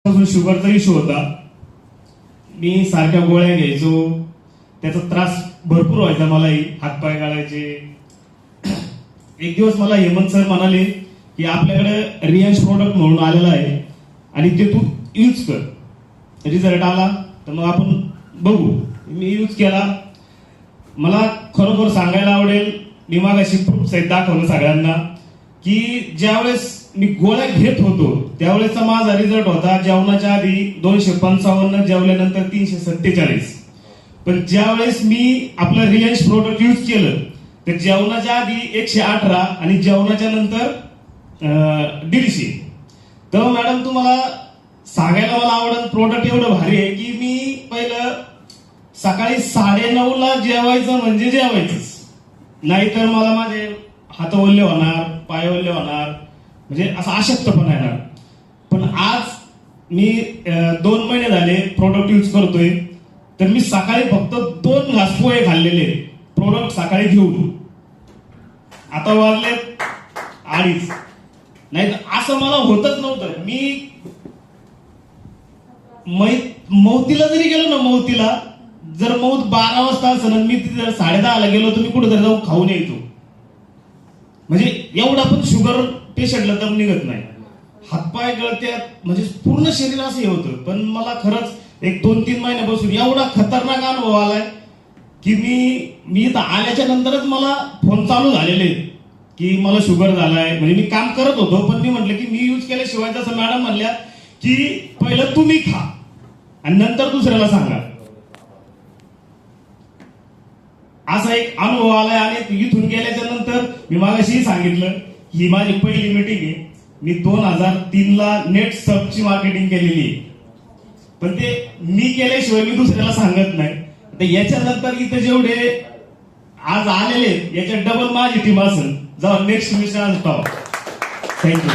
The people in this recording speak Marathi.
शुगरचा इश्यू होता. मी सारख्या गोळ्या घ्यायचो, त्याचा त्रास भरपूर व्हायचा. मलाही हातपाय गाळायचे. एक दिवस मला हेमंत सर म्हणाले की आपल्याकडे रियांश प्रोडक्ट म्हणून आलेला आहे आणि ते तू यूज कर. रिझल्ट आला तर मग आपण बघू. मी यूज केला. मला खरोखर सांगायला आवडेल, मी मागाशी प्रूफ सहित दाखवलं सगळ्यांना की ज्यावेळेस मी गोळ्या घेत होतो त्यावेळेसचा माझा रिझल्ट होता जेवणाच्या आधी 255, जेवल्यानंतर 347. पण ज्यावेळेस मी आपलं रियांश प्रोडक्ट यूज केलं तर जेवणाच्या आधी 118 आणि जेवणाच्या नंतर 150. तर मॅडम तुम्हाला सांगायला मला आवडेल, प्रोडक्ट एवढं भारी आहे की मी पहिलं सकाळी 9:30ला जेवायचं म्हणजे जेवायचंच, नाहीतर मला माझे हात ओले होणार, पाय ओले होणार, म्हणजे असा अशक्तपणा येणार. पण आज मी 2 महिने झाले प्रोडक्ट यूज करतोय, तर मी सकाळी फक्त 2 घास पोहे खाल्लेले प्रोडक्ट सकाळी घेऊन. आता वाजले 2:30. नाही असं मला होतच नव्हतं. मी मौतीला जरी गेलो ना, मौतीला जर मौत 12 वाजता असेल आणि मी तिथे 10:30ला गेलो तर मी कुठेतरी जाऊन खाऊन येतो. म्हणजे एवढा पण शुगर पेशंटला दम निघत नाही, हातपाय गळत्यात, म्हणजे पूर्ण शरीर असं हे होतं. पण मला खरंच एक 2-3 महिन्यापासून एवढा खतरनाक अनुभव आलाय की मी इथं आल्याच्या नंतरच मला फोन चालू झालेले की मला शुगर झालाय. म्हणजे मी काम करत होतो पण मी म्हटलं की मी यूज केल्याशिवाय, जसं मॅडम म्हणल्या की पहिलं तुम्ही खा आणि नंतर दुसऱ्याला सांगा, असा एक अनुभव आलाय. आणि इथून गेल्याच्या नंतर मी मागाशी सांगितलं ही माझी पहिली मीटिंग आहे. मी 2003ला नेट सर्चची मार्केटिंग केलेली आहे, पण ते मी केल्याशिवाय मी दुसऱ्याला सांगत नाही. तर याच्यानंतर इथे जेवढे आज आलेले याच्या डबल माझी टीम असेल जेव्हा नेक्स्ट मिशन असतो. थँक्यू.